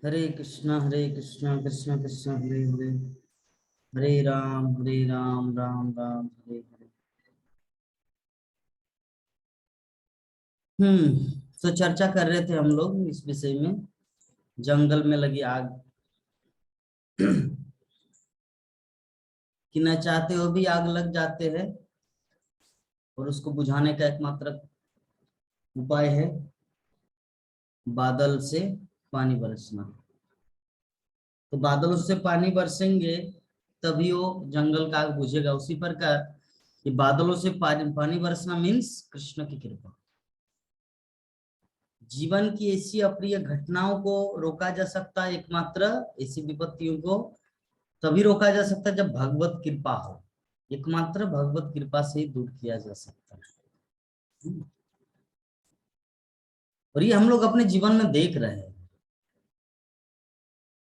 हरे कृष्णा कृष्ण कृष्ण हरे हरे, हरे राम राम राम हरे हरे। तो चर्चा कर रहे थे हम लोग इस विषय में, जंगल में लगी आग कि न चाहते हो भी आग लग जाते हैं, और उसको बुझाने का एकमात्र उपाय है बादल से पानी बरसना। तो बादलों से पानी बरसेंगे तभी वो जंगल का आग बुझेगा। उसी प्रकार ये बादलों से पानी बरसना मीन्स कृष्ण की कृपा। जीवन की ऐसी अप्रिय घटनाओं को रोका जा सकता है, एकमात्र ऐसी विपत्तियों को तभी रोका जा सकता है जब भगवत कृपा हो। एकमात्र भगवत कृपा से ही दूर किया जा सकता है। और ये हम लोग अपने जीवन में देख रहे हैं।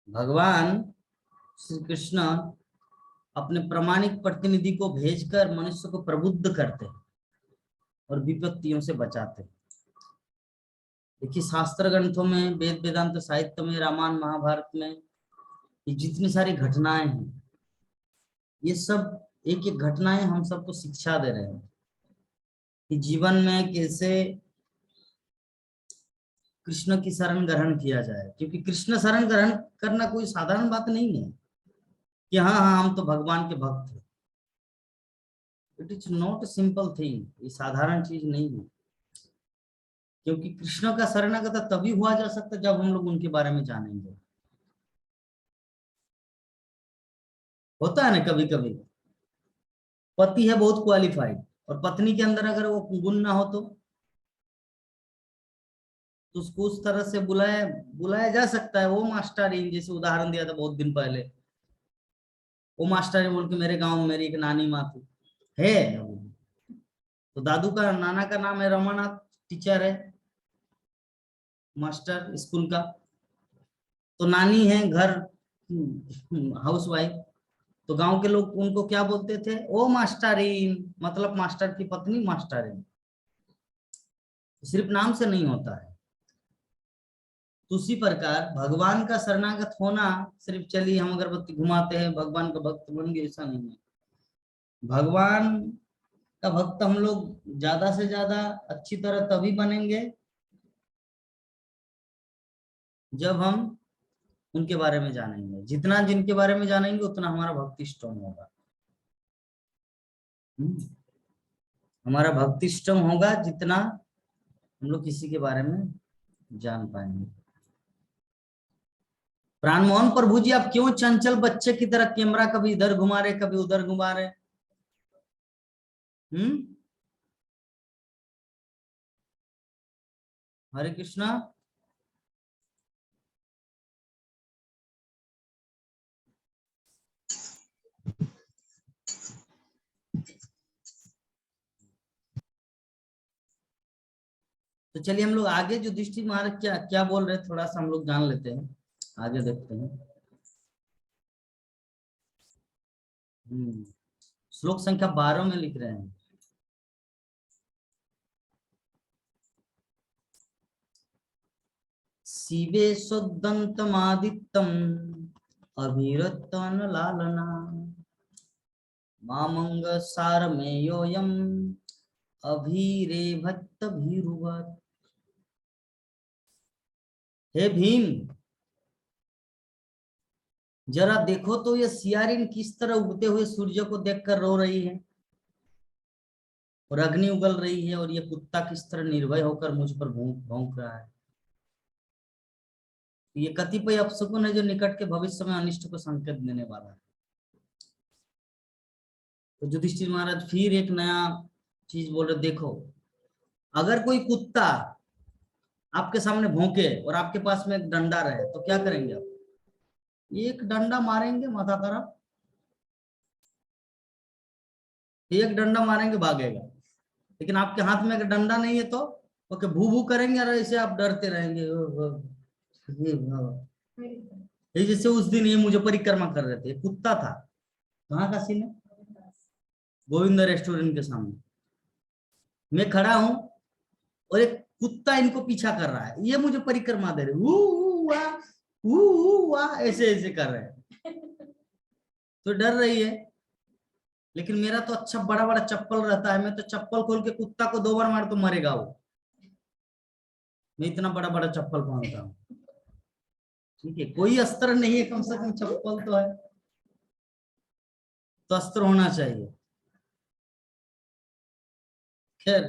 भगवान श्री कृष्ण अपने प्रामाणिक प्रतिनिधि को भेजकर मनुष्य को प्रबुद्ध करते हैं और विपत्तियों से बचाते हैं। देखिए, शास्त्र ग्रंथों में, वेद वेदांत साहित्य में, रामायण महाभारत में ये जितनी सारी घटनाएं हैं, ये सब एक एक घटनाएं हम सबको शिक्षा दे रहे हैं कि जीवन में कैसे कृष्ण की शरण ग्रहण किया जाए। क्योंकि कृष्ण शरण ग्रहण करना कोई साधारण बात नहीं है कि हाँ हाँ हम तो भगवान के भक्त हैं। It is not simple thing, ये साधारण चीज नहीं है। क्योंकि कृष्ण का शरणागत तभी हुआ जा सकता है जब हम लोग उनके बारे में जानेंगे। होता है ना, कभी कभी पति है बहुत क्वालिफाइड और पत्नी के अंदर अगर वो गुण ना हो तो उसको उस तरह से बुलाया बुलाया जा सकता है। वो मास्टरी, जैसे उदाहरण दिया था बहुत दिन पहले, वो मास्टरी बोल के मेरे गांव में मेरी एक नानी माँ थी है। तो दादू का, नाना का नाम है रमानाथ, टीचर है, मास्टर स्कूल का। तो नानी है घर हाउस वाइफ। तो गांव के लोग उनको क्या बोलते थे, ओ मास्टरीन, मतलब मास्टर की पत्नी मास्टरीन। सिर्फ नाम से नहीं होता है। तो उसी प्रकार भगवान का शरणागत होना सिर्फ चलिए हम अगरबत्ती घुमाते हैं भगवान का भक्त बन गए, ऐसा नहीं है। भगवान का भक्त हम लोग ज्यादा से ज्यादा अच्छी तरह तभी बनेंगे जब हम उनके बारे में जानेंगे। जितना जिनके बारे में जानेंगे उतना हमारा भक्ति स्ट्रांग होगा। हमारा भक्ति स्ट्रांग होगा जितना हम लोग किसी के बारे में जान पाएंगे। प्राणमोहन प्रभु जी, आप क्यों चंचल बच्चे की तरह कैमरा कभी इधर घुमा रहे कभी उधर घुमा रहे? हरे कृष्णा। तो चलिए हम लोग आगे जो दृष्टि महाराज क्या क्या बोल रहे हैं थोड़ा सा हम लोग जान लेते हैं, आगे देखते हैं। श्लोक संख्या 12 में लिख रहे हैं, शिवे सुदंतमादित्यम अभिरतन लालना मामंग सारमेयोयम अभिरेभत भीरुवत। हे भीम, जरा देखो तो ये सियारिन किस तरह उगते हुए सूर्य को देखकर रो रही है और अग्नि उगल रही है, और ये कुत्ता किस तरह निर्भय होकर मुझ पर भौंक रहा है। ये कतिपय अपशकुन है जो निकट के भविष्य में अनिष्ट को संकेत देने वाला है। तो युधिष्ठिर महाराज फिर एक नया चीज बोल रहे, देखो अगर कोई कुत्ता आपके सामने भौंके और आपके पास में एक डंडा रहे तो क्या करेंगे आप? एक डंडा मारेंगे माथा तरफ, एक डंडा मारेंगे भागेगा। लेकिन आपके हाथ में अगर डंडा नहीं है तो ओके भू भू करेंगे और ऐसे आप डरते रहेंगे। ये जैसे उस दिन ये मुझे परिक्रमा कर रहे थे, कुत्ता था, कहाँ का सीन है, गोविंद रेस्टोरेंट के सामने मैं खड़ा हूं और एक कुत्ता इनको पीछा कर रहा है, ये मुझे परिक्रमा दे रहे। वाह ऐसे ऐसे कर रहे हैं, तो डर रही है। लेकिन मेरा तो अच्छा बड़ा बड़ा चप्पल रहता है, मैं तो चप्पल खोल के कुत्ता को 2 बार मार तो मरेगा वो, मैं इतना बड़ा बड़ा चप्पल पहनता हूँ। ठीक है, कोई अस्त्र नहीं है, कम से कम चप्पल तो है, तो अस्त्र होना चाहिए। खैर,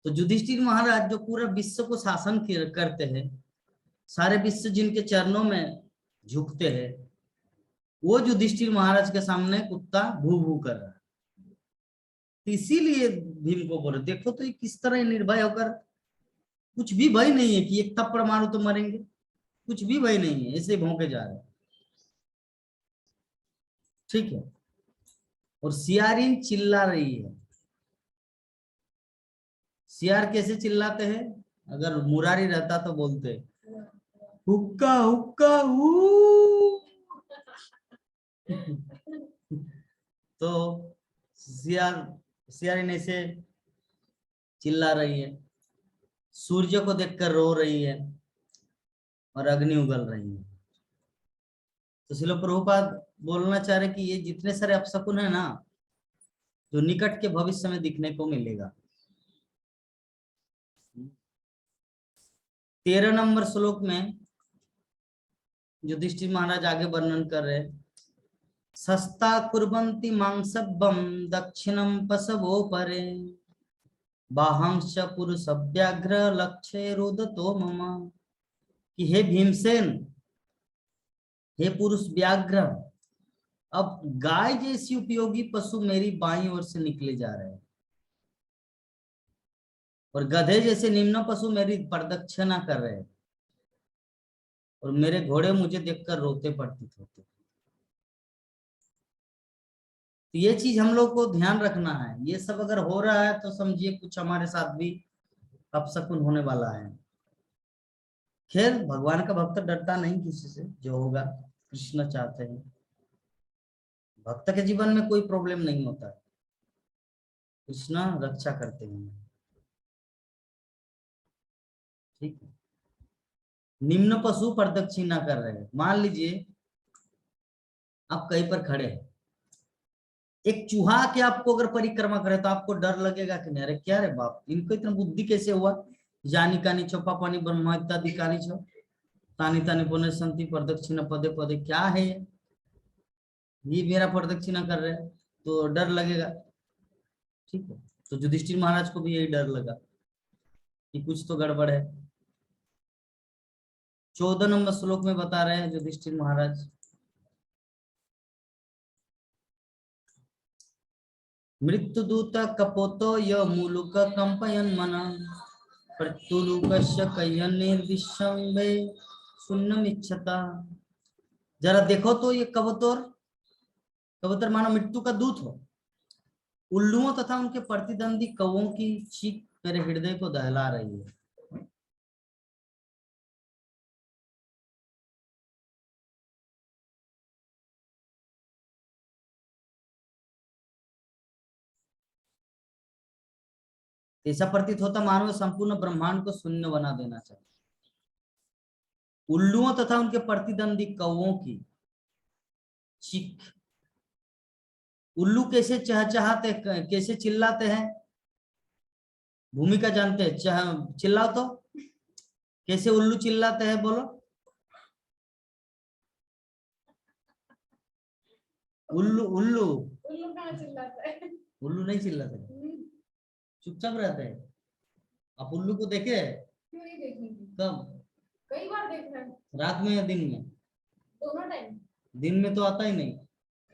तो युधिष्ठिर महाराज जो पूरा विश्व को शासन करते हैं, सारे विश्व जिनके चरणों में झुकते हैं, वो युधिष्ठिर महाराज के सामने कुत्ता भू भू कर रहा है। तो इसीलिए भीम को बोले, देखो तो ये किस तरह निर्भय होकर, कुछ भी भय नहीं है कि एक थप्पड़ मारो तो मरेंगे, कुछ भी भय नहीं है, ऐसे भौंके जा रहे हैं। ठीक है, और सियारिन चिल्ला रही है। सियार कैसे चिल्लाते हैं, अगर मुरारी रहता तो बोलते हुक्का हुक्का हू। तो सियार सियारिन ऐसे चिल्ला रही है, सूर्य को देखकर रो रही है, और अग्नि उगल रही है। तो श्रील प्रभुपाद बोलना चाह रहे कि ये जितने सारे अपशकुन है ना, जो निकट के भविष्य में दिखने को मिलेगा। 13 नंबर श्लोक में युधिष्ठिर महाराज आगे वर्णन कर रहे, सस्ता कुर्वन्ति मांसभ्यम दक्षिणम पशवो परे, बाहंश पुरुष व्याघ्र लक्ष्य रुदतो मम। कि हे भीमसेन, हे पुरुष व्याघ्र, अब गाय जैसी उपयोगी पशु मेरी बाईं ओर से निकले जा रहे हैं, और गधे जैसे निम्न पशु मेरी प्रदक्षिणा कर रहे हैं, और मेरे घोड़े मुझे देखकर रोते प्रतीत होते। तो ये चीज हम लोग को ध्यान रखना है, ये सब अगर हो रहा है तो समझिए कुछ हमारे साथ भी अपशकुन होने वाला है। खैर, भगवान का भक्त डरता नहीं किसी से, जो होगा कृष्ण चाहते हैं। भक्त के जीवन में कोई प्रॉब्लम नहीं होता है, कृष्ण रक्षा करते हैं। ठीक है, निम्न पशु प्रदक्षिणा कर रहे हैं। मान लीजिए आप कहीं पर खड़े हैं, एक चूहा के आपको अगर परिक्रमा करे तो आपको डर लगेगा कि नहीं, अरे क्या रे बाप, इनको इतना बुद्धि कैसे हुआ, जानी कानी छो पापानी ब्रह्म इत्यादि कानी छो तानी तानी पुण्य संति प्रदक्षिणा पदे पदे, क्या है ये मेरा प्रदक्षिणा कर रहे हैं, तो डर लगेगा। ठीक है, तो युधिष्ठिर महाराज को भी यही डर लगा कि कुछ तो गड़बड़ है। 14 नंबर श्लोक में बता रहे हैं युधिष्ठिर महाराज, मृत्युदूत कपोतो य मूलुक कंपयन मन, प्रत्युलुकस्य कयनिर्विशंबे शून्यमिच्छता। जरा देखो तो ये कबूतर, कबूतर मानो मृत्यु का दूत हो, उल्लुओं तथा उनके प्रतिद्वंदी कौवों की चीख मेरे हृदय को दहला रही है। ऐसा प्रतीत होता मानो संपूर्ण ब्रह्मांड को शून्य बना देना चाहिए। उल्लुओं तथा उनके प्रतिद्वंदी कौवों की चीख। उल्लू कैसे चहचहाते, कैसे चिल्लाते हैं, भूमिका जानते हैं, चिल्लाओ तो कैसे उल्लू चिल्लाते हैं, बोलो। उल्लू उल्लू उल्लू कहाँ चिल्लाता है? उल्लू नहीं चिल्लाते, चुपचाप रहते हैं। आप उल्लू को देखे? क्यों नहीं देखेंगे? कब? कई बार देखा है। रात में या दिन में? दोनों टाइम। दिन में तो आता ही नहीं।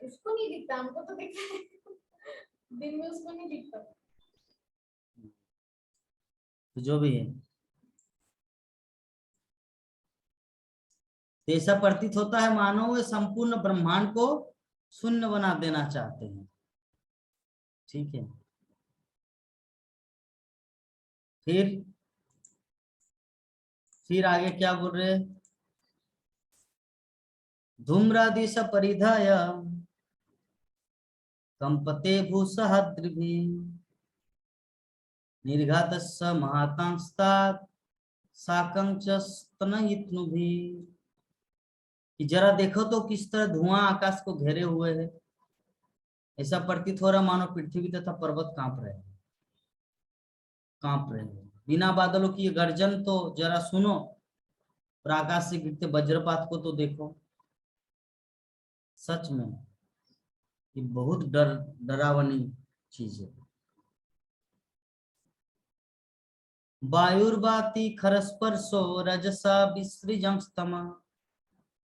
उसको नहीं दिखता, हमको तो दिखता है। दिन में उसको नहीं दिखता। तो जो भी है, तो ऐसा प्रतीत होता है मानो वे संपूर्ण ब्रह्मांड को शून्य बना देना चाहते हैं। ठीक है, फिर आगे क्या बोल रहे, धूम्रादिश परिधाय कंपते भूसहद्रिभिः, निर्घातस्य महातांस्तात् साकं च स्तनयित्नुभिः, कि जरा देखो तो किस तरह धुआं आकाश को घेरे हुए है। ऐसा प्रतीत हो रहा मानो पृथ्वी तथा पर्वत कांप रहे हैं, कांप रहे हैं। बिना बादलों की ये गर्जन तो जरा सुनो, और आकाश से गिरते वज्रपात को तो देखो। सच में ये बहुत डरावनी चीज है। वायुर्वाति खरस्पर्शो रजसा विसृजंस्तमा,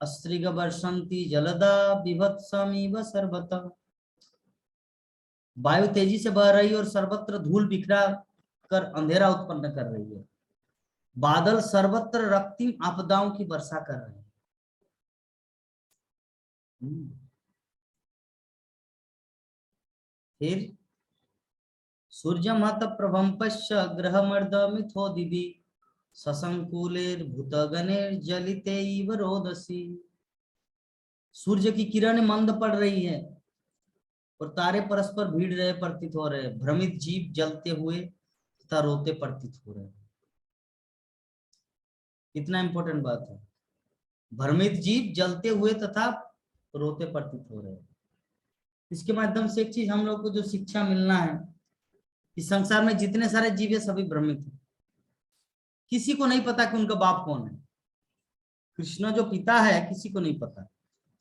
अस्त्रिग वर्षन्ति जलदा बिभत्समिव सर्वतः। वायु तेजी से बह रही है और सर्वत्र धूल बिखरा कर अंधेरा उत्पन्न कर रही है। बादल सर्वत्र रक्तिम आपदाओं की वर्षा कर रहे हैं। फिर सूर्यमहत प्रभं पश्य ग्रहमर्द मिथो दिवि, सशंकुलेर्भूतगणैर्जलिते इव रोदसी। सूर्य की किरण मंद पड़ रही है और तारे परस्पर भीड़ रहे प्रतीत हो रहे, भ्रमित जीव जलते हुए तथा रोते प्रतीत हो रहे। इतना इंपॉर्टेंट बात है, भ्रमित जीव जलते हुए तथा रोते प्रतीत हो रहे। इसके माध्यम से एक चीज हम लोग को जो शिक्षा मिलना है कि संसार में जितने सारे जीव है सभी भ्रमित हैं। किसी को नहीं पता कि उनका बाप कौन है। कृष्ण जो पिता है किसी को नहीं पता।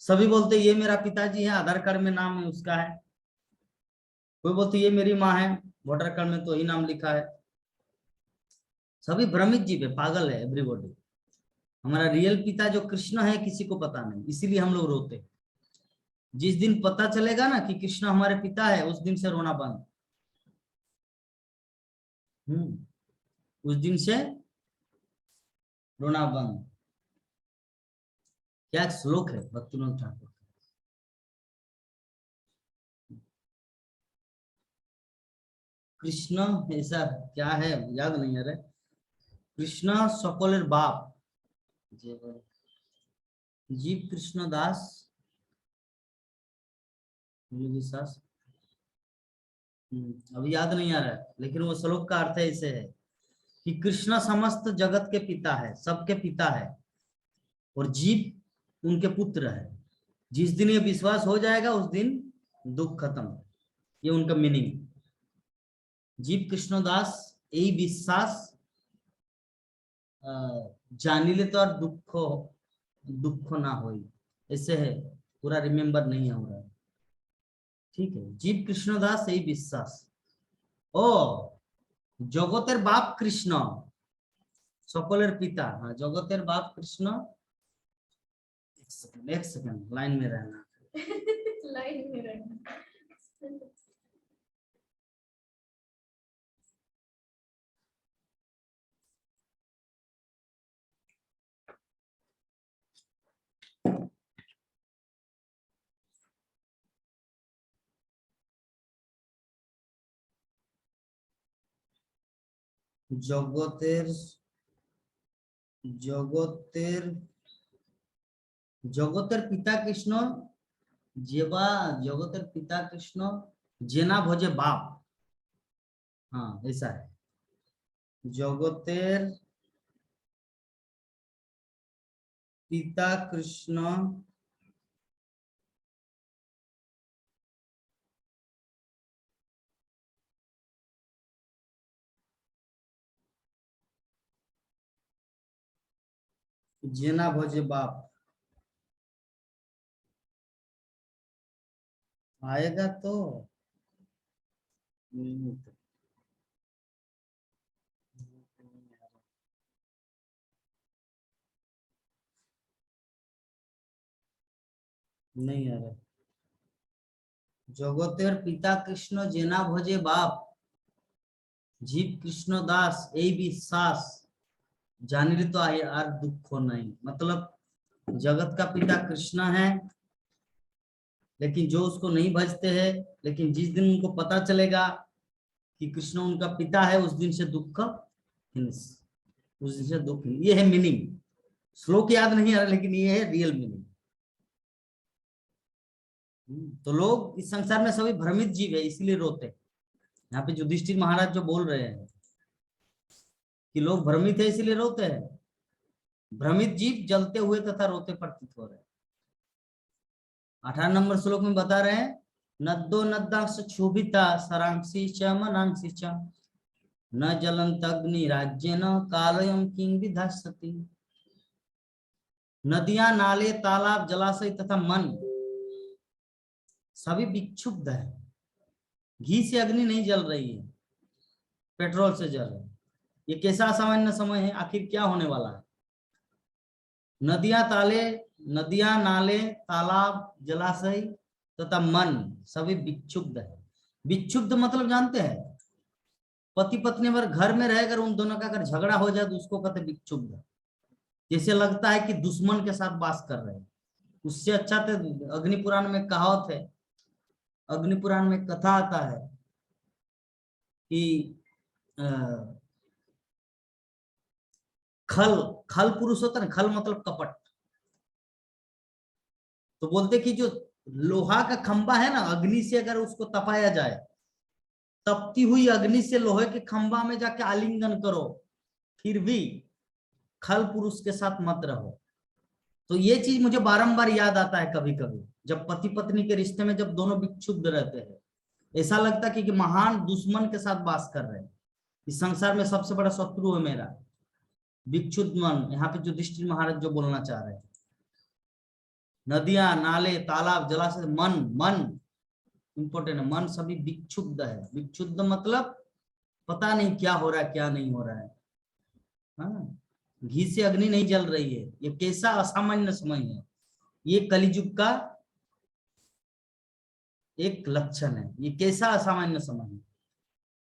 सभी बोलते ये मेरा पिताजी है, आधार कार्ड में नाम है उसका है। कोई बोलते ये मेरी माँ है, वोटर कार्ड में तो ही नाम लिखा है। सभी भ्रमित जीव है, पागल है एवरीबॉडी। हमारा रियल पिता जो कृष्ण है किसी को पता नहीं, इसीलिए हम लोग रोते। जिस दिन पता चलेगा ना कि कृष्ण हमारे पिता है, उस दिन से रोना बंद। उस दिन से रोना बंद। क्या श्लोक है भक्तिविनोद ठाकुर। कृष्ण ऐसा क्या है याद नहीं आ रहा। कृष्ण সকলের बाप, जीव कृष्ण दास विश्वास, अभी याद नहीं आ रहा है, लेकिन वो श्लोक का अर्थ ऐसे है कि कृष्ण समस्त जगत के पिता है, सबके पिता है, और जीव उनके पुत्र है। जिस दिन ये विश्वास हो जाएगा उस दिन दुख खत्म। ये उनका मीनिंग। जीव कृष्ण दास यही विश्वास जानिले तो और दुख ना हो, ऐसे है। पूरा रिमेम्बर नहीं हो रहा है, ठीक है। जीव कृष्ण दास यही विश्वास। ओ जगतेर बाप कृष्ण सकलेर पिता। हाँ, जगतेर बाप कृष्ण। एक सेकंड लाइन में रहना। लाइन में रहना। जगतेर जगतेर जगतेर पिता कृष्ण जेवा, जगतेर पिता कृष्ण जेना भोजे बाप। हाँ ऐसा है। जगतेर पिता कृष्ण जेना भोजे बाप। आएगा तो नहीं आ रहा। जगतेर पिता कृष्ण जेना भोजे बाप, जीव कृष्ण दास यही विश्वास जानिले तो यार दुख हो नहीं। मतलब जगत का पिता कृष्ण है, लेकिन जो उसको नहीं भजते हैं, लेकिन जिस दिन उनको पता चलेगा कि कृष्ण उनका पिता है उस दिन से दुख फिनिश। उस दिन से दुख। ये है मीनिंग। श्लोक याद नहीं आ रहा, लेकिन ये है रियल मीनिंग। तो लोग इस संसार में सभी भ्रमित जीव है, इसीलिए रोते। यहाँ पे युधिष्ठिर महाराज जो बोल रहे हैं कि लोग भ्रमित है इसलिए रोते हैं। भ्रमित जीव जलते हुए तथा रोते प्रतीत हो रहे हैं। 18 नंबर श्लोक में बता रहे हैं, नद्दो नद्दांश क्षोभिता सरांसी च मनांसी च न जलंत अग्नि राज्य न कालयम किंग विधास्यति। नदियां, नाले, तालाब, जलाशय तथा मन सभी विक्षुब्ध है। घी से अग्नि नहीं जल रही है, पेट्रोल से जल रही है। ये कैसा असामान्य समय है, आखिर क्या होने वाला है? नदियां, नाले, तालाब, जलाशय तथा मन सभी विक्षुब्ध है। विक्षुब्ध मतलब जानते हैं, पति पत्नी अगर घर में रहकर उन दोनों का अगर झगड़ा हो जाए तो उसको कहते विक्षुब्ध। जैसे लगता है कि दुश्मन के साथ बात कर रहे हैं। उससे अच्छा तो अग्निपुराण में कहावत है, अग्निपुराण में कथा आता है कि खल खल पुरुष होता है ना, खल मतलब कपट। तो बोलते कि जो लोहा का खंबा है ना, अग्नि से अगर उसको तपाया जाए, तपती हुई अग्नि से लोहे के खंबा में जाके आलिंगन करो, फिर भी खल पुरुष के साथ मत रहो। तो ये चीज मुझे बारंबार याद आता है कभी कभी, जब पति पत्नी के रिश्ते में जब दोनों विक्षुब्ध रहते हैं, ऐसा लगता है कि महान दुश्मन के साथ बात कर रहे हैं। इस संसार में सबसे बड़ा शत्रु है मेरा विक्षुब्ध मन। यहाँ पे युधिष्ठिर महाराज जो बोलना चाह रहे हैं, नदियां, नाले, तालाब, जलाशय, मन, मन इंपॉर्टेंट है। मन सभी विक्षुब्ध है। विक्षुब्ध मतलब पता नहीं क्या हो रहा है, क्या नहीं हो रहा है। हाँ, घी से अग्नि नहीं जल रही है। ये कैसा असामान्य समय है। ये कलियुग का एक लक्षण है। ये कैसा असामान्य समय है,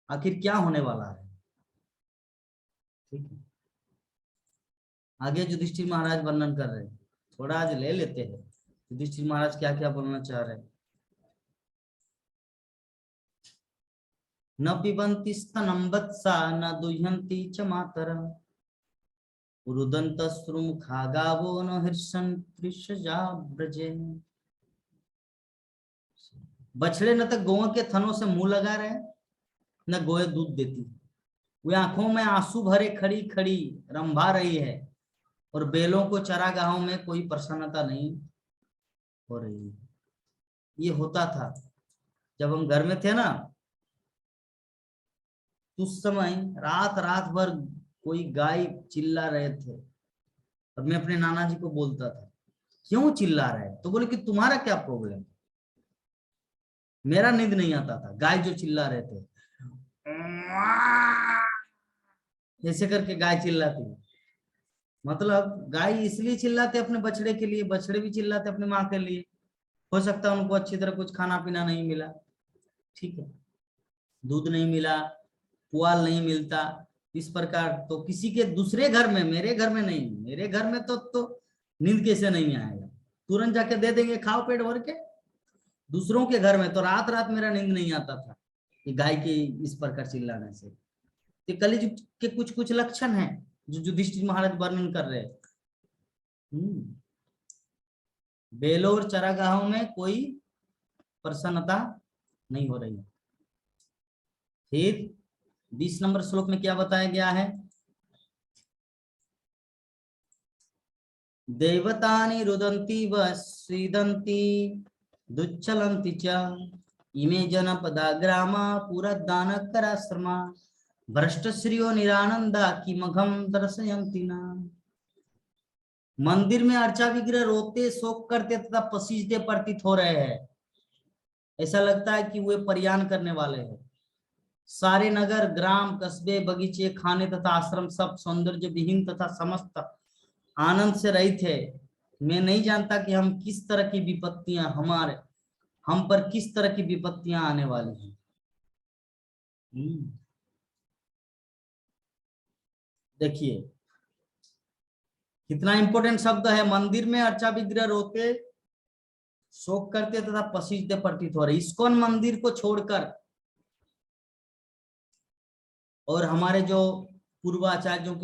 आखिर क्या होने वाला है। ठीक है, आगे युधिष्ठिर महाराज वर्णन कर रहे हैं, थोड़ा आज ले लेते हैं युधिष्ठिर महाराज क्या क्या बोलना चाह रहे हैं। न पिबन्ति स्तनं वत्सा न दुह्यन्ति च मातरः रुदन्तश्रुमुखा गावो न हृष्यन्त्रिषजा व्रजे। बछड़े न तक गौओं के थनों से मुंह लगा रहे, न गोए दूध देती। वे आंखों में आंसू भरे खड़ी खड़ी रंभा रही है, और बैलों को चरागाहों में कोई प्रसन्नता नहीं हो रही है। ये होता था जब हम घर में थे ना, उस समय रात रात भर कोई गाय चिल्ला रहे थे, और मैं अपने नाना जी को बोलता था क्यों चिल्ला रहे हैं, तो बोले कि तुम्हारा क्या प्रॉब्लम। मेरा नींद नहीं आता था, गाय जो चिल्ला रहे थे ऐसे करके गाय चिल्लाती है। मतलब गाय इसलिए चिल्लाते अपने बछड़े के लिए, बछड़े भी चिल्लाते अपनी माँ के लिए। हो सकता है उनको अच्छी तरह कुछ खाना पीना नहीं मिला, ठीक है, दूध नहीं मिला, पुआल नहीं मिलता, इस प्रकार। तो किसी के दूसरे घर में, मेरे घर में नहीं, मेरे घर में तो नींद कैसे नहीं आएगा, तुरंत जाके दे देंगे खाओ पेट भर के। दूसरों के घर में तो रात रात मेरा नींद नहीं आता था कि गाय के इस प्रकार चिल्लाने से। तो कलियुग के कुछ कुछ लक्षण हैं जो युधिष्ठिर महाराज वर्णन कर रहे हैं। बैलों और चरागाहों में कोई प्रसन्नता नहीं हो रही है। फिर 20 नंबर श्लोक में क्या बताया गया है, देवतानि रुदन्ति व सीदन्ति दुच्चलन्ति च इमे जनपदा ग्रामा पुरदान कराश्रमा भ्रष्ट श्रियो निरानंदा किमघम दर्शयन्ति ना। मंदिर में अर्चा विग्रह रोते शोक करते तथा पसीजते प्रतीत हो रहे हैं। ऐसा लगता है कि वे परियान करने वाले हैं। सारे नगर, ग्राम, कस्बे, बगीचे, खाने तथा आश्रम सब सौंदर्य विहीन तथा समस्त आनंद से रहित है। मैं नहीं जानता कि हम किस तरह की विपत्तियां हम पर किस तरह की विपत्तियां आने वाली हैं। देखिए कितना इंपॉर्टेंट शब्द है, मंदिर में अर्चा विग्रह रोते शोक करते तथा पसीजते प्रतीत हो रहे। इस्कॉन मंदिर को छोड़कर और हमारे जो पूर्वाचार्यों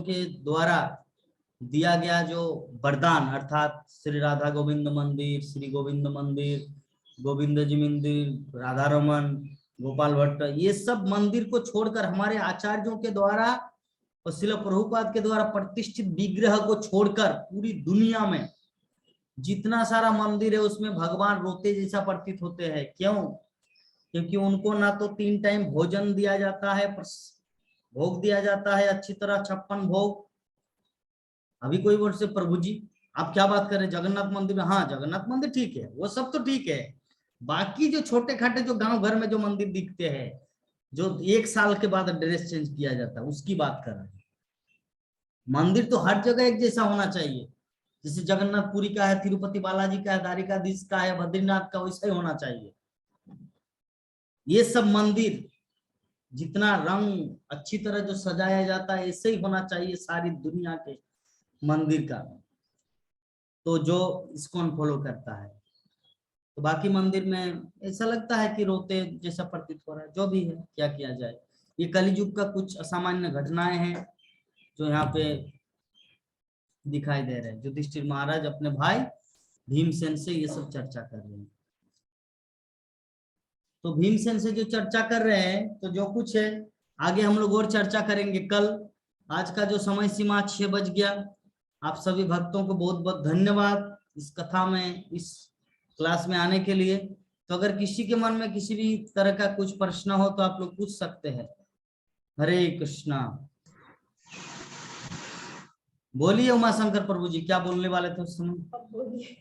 के द्वारा दिया गया जो वरदान, अर्थात श्री राधा गोविंद मंदिर, श्री गोविंद मंदिर, गोविंद जी मंदिर, राधा रमन, गोपाल भट्ट, ये सब मंदिर को छोड़कर हमारे आचार्यों के द्वारा और श्रील प्रभुपाद के द्वारा प्रतिष्ठित विग्रह को छोड़कर पूरी दुनिया में जितना सारा मंदिर है उसमें भगवान रोते जैसा प्रतीत होते हैं। क्यों? क्योंकि उनको ना तो 3 टाइम भोजन दिया जाता है, भोग दिया जाता है अच्छी तरह, 56 भोग। अभी कोई वर्ष से प्रभु जी आप क्या बात कर रहे हैं जगन्नाथ मंदिर में? हाँ जगन्नाथ मंदिर ठीक है, वो सब तो ठीक है, बाकी जो छोटे खाटे जो गांव घर में जो मंदिर दिखते हैं, जो 1 साल के बाद ड्रेस चेंज किया जाता है, उसकी बात कर रहे हैं। मंदिर तो हर जगह एक जैसा होना चाहिए, जैसे जगन्नाथपुरी का है, तिरुपति बालाजी का है, द्वारिकाधीश का है, बद्रीनाथ का, वैसा ही होना चाहिए। ये सब मंदिर जितना रंग अच्छी तरह जो सजाया जाता है ऐसे ही होना चाहिए सारी दुनिया के मंदिर का, तो जो इस्कॉन फॉलो करता है। तो बाकी मंदिर में ऐसा लगता है कि रोते जैसा प्रतीत हो रहा है, जो भी है क्या किया जाए। ये कलियुग का कुछ असामान्य घटनाएं हैं जो यहाँ पे दिखाई दे रहे हैं। युधिष्ठिर महाराज अपने भाई भीमसेन से ये सब चर्चा कर रहे हैं। तो भीमसेन से जो चर्चा कर रहे हैं, तो जो कुछ है आगे हम लोग और चर्चा करेंगे कल। आज का जो समय सीमा 6 बज गया। आप सभी भक्तों को बहुत बहुत धन्यवाद इस कथा में, इस क्लास में आने के लिए। तो अगर किसी के मन में किसी भी तरह का कुछ प्रश्न हो तो आप लोग पूछ सकते हैं। हरे कृष्णा। बोलिए उमाशंकर प्रभु जी, क्या बोलने वाले थे उस समय? अब बोलिए।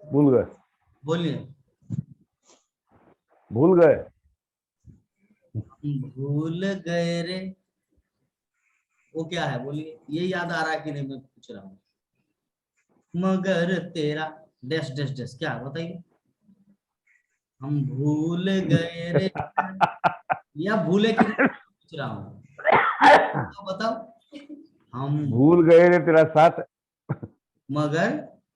भूल गए, बोलिए। भूल गए। भूल गए रे, वो क्या है बोलिए, ये याद आ रहा है कि नहीं मैं पूछ रहा हूँ। मगर तेरा डैश डैश डैश, क्या बताइए? हम भूल गए रे, या भूले कि नहीं पूछ रहा हूँ, तो बताओ। हम भूल गए रे तेरा साथ, मगर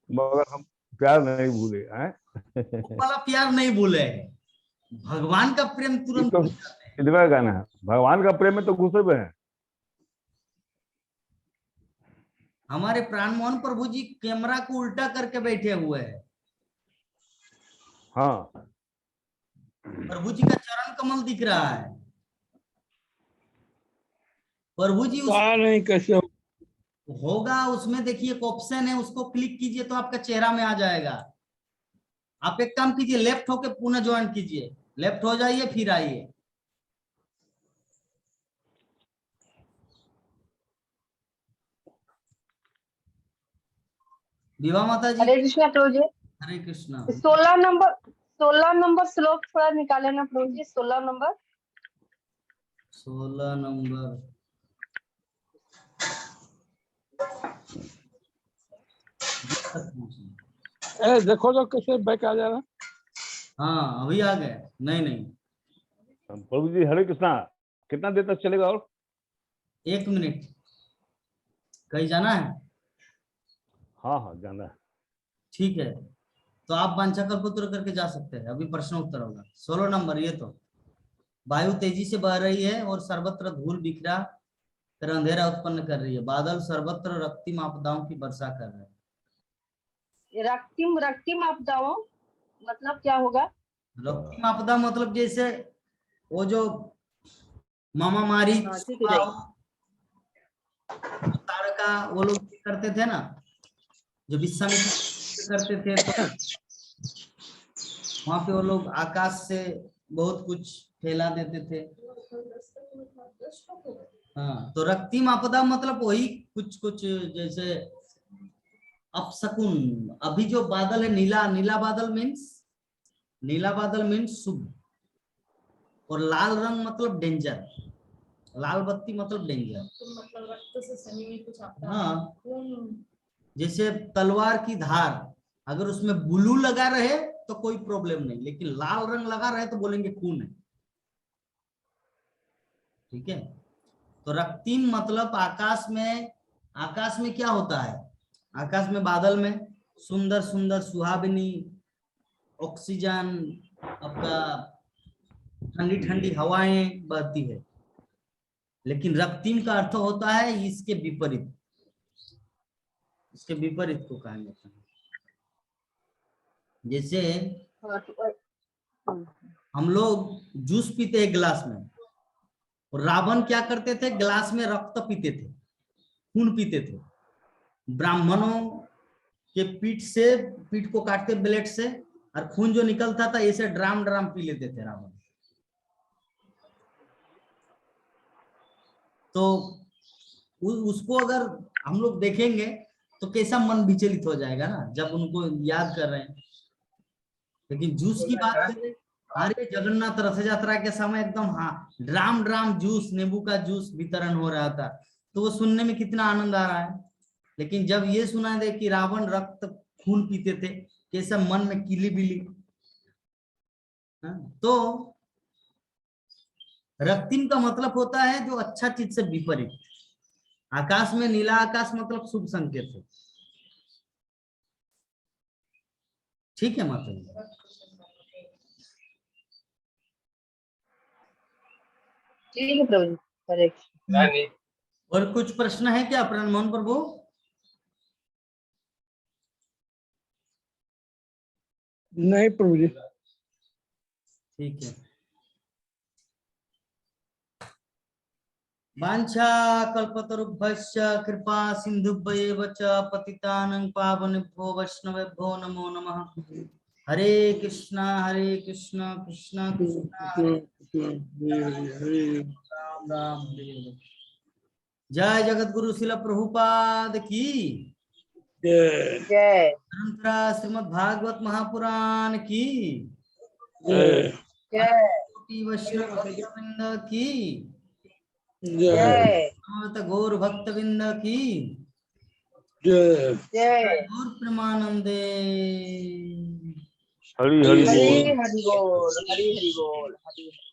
मगर हम प्यार नहीं भूले हैं। वो वाला प्यार नहीं भूले, भगवान का प्रेम ये तुरंत तो भूल जाते हैं। इधर गाना है, भगवान का प्रेम में तो घुसे हुए हैं। हमारे प्राणमोहन प्रभु जी कैमरा को उल्टा करके बैठे हुए हैं। हाँ, प्रभु जी का चरण कमल दिख रहा है। प्रभु जी उस नहीं कैसे होगा, उसमें देखिए एक ऑप्शन है, उसको क्लिक कीजिए तो आपका चेहरा में आ जाएगा। आप एक काम कीजिए, लेफ्ट होके पुनः ज्वाइन कीजिए, लेफ्ट हो जाइए फिर आइए। विवाह माता जी। हरे कृष्णा प्रभु जी। हरे कृष्णा। 16 नंबर श्लोक थोड़ा निकाले ना प्रभु जी, 16 नंबर। 16 नंबर। देखो तो कैसे बैक आ जा रहा है। हाँ अभी आ गए। नहीं नहीं, प्रभु जी हरे कृष्णा। कितना देर तक चलेगा और? 1 मिनट। कहीं जाना है? हाँ हाँ, जाना है। ठीक है, तो आप वांछा कल्पत्र करके जा सकते हैं। अभी प्रश्न उत्तर होगा। 16 नंबर। ये तो वायु तेजी से बह रही है और सर्वत्र धूल बिखरा कर अंधेरा उत्पन्न कर रही है। बादल सर्वत्र रक्तिम आपदाओं की वर्षा कर रहे हैं। रक्तिम रक्तिम आपदाओं मतलब क्या होगा? रक्तिम आपदा मतलब जैसे वो जो महामारी, हाँ ठीक है जाइए। तारका, वो लोग करते थे ना, जो विश्वामित्र करते थे, तो वहां पे वो लोग आकाश से बहुत कुछ फैला देते थे। हाँ, तो रक्तिम आपदा मतलब वही कुछ कुछ जैसे अपशकुन। अभी जो बादल है नीला, नीला बादल मीन्स शुभ, और लाल रंग मतलब डेंजर, लाल बत्ती मतलब डेंजर। तो मतलब रक्त से सनी में कुछ आता है। हाँ, खून। जैसे तलवार की धार, अगर उसमें ब्लू लगा रहे तो कोई प्रॉब्लम नहीं, लेकिन लाल रंग लगा रहे तो बोलेंगे खून है। ठीक है, तो रक्तिम मतलब आकाश में क्या होता है? आकाश में बादल में सुंदर सुंदर सुहावनी ऑक्सीजन, आपका ठंडी ठंडी हवाएं बहती है। लेकिन रक्तिम का अर्थ होता है इसके विपरीत, इसके विपरीत को कहा जाता है। जैसे हाँ, तो- हम लोग जूस पीते हैं गिलास में, और रावण क्या करते थे, गिलास में रक्त पीते थे, खून पीते थे। ब्राह्मणों के पीठ को काटते ब्लेड से, और खून जो निकलता था ऐसे ड्राम ड्राम पी लेते थे रावण। तो उसको अगर हम लोग देखेंगे तो कैसा मन विचलित हो जाएगा ना, जब उनको याद कर रहे हैं। लेकिन जूस की बात करें, अरे जगन्नाथ रथ यात्रा के समय एकदम हाँ ड्राम ड्राम जूस, नींबू का जूस वितरण हो रहा था, तो वो सुनने में कितना आनंद आ रहा है। लेकिन जब ये सुना दे कि रावण रक्त खून पीते थे, कैसा मन में किली बिली। तो रक्तिम का मतलब होता है जो अच्छा चीज से विपरीत। आकाश में नीला आकाश मतलब शुभ संकेत है। ठीक है माता जी। ठीक है प्रभु जी, हरे कृष्ण। और कुछ प्रश्न है क्या प्रण मोहन प्रभु? नहीं प्रभु जी। ठीक है। वांछा कल्पतरुभ्यश्च कृपा सिन्धुभ्येव च पतितानं पावनेभ्यो वैष्णवेभ्यो नमो नमः। हरे कृष्णा कृष्णा कृष्णा हरे राम राम हरे हरे। जय जगत गुरु शिल प्रभुपाद की जय जय परंपरा, श्रीमद् भागवत महापुराण की जय जय कोटि वैष्णव भक्तवृंद की जय जय समस्त गौर भक्तवृंद की जय जय। गौर प्रेमानंदे। हरि हरि हरि बोल। हरि बोल, हरि हरि बोल, हरि हरि।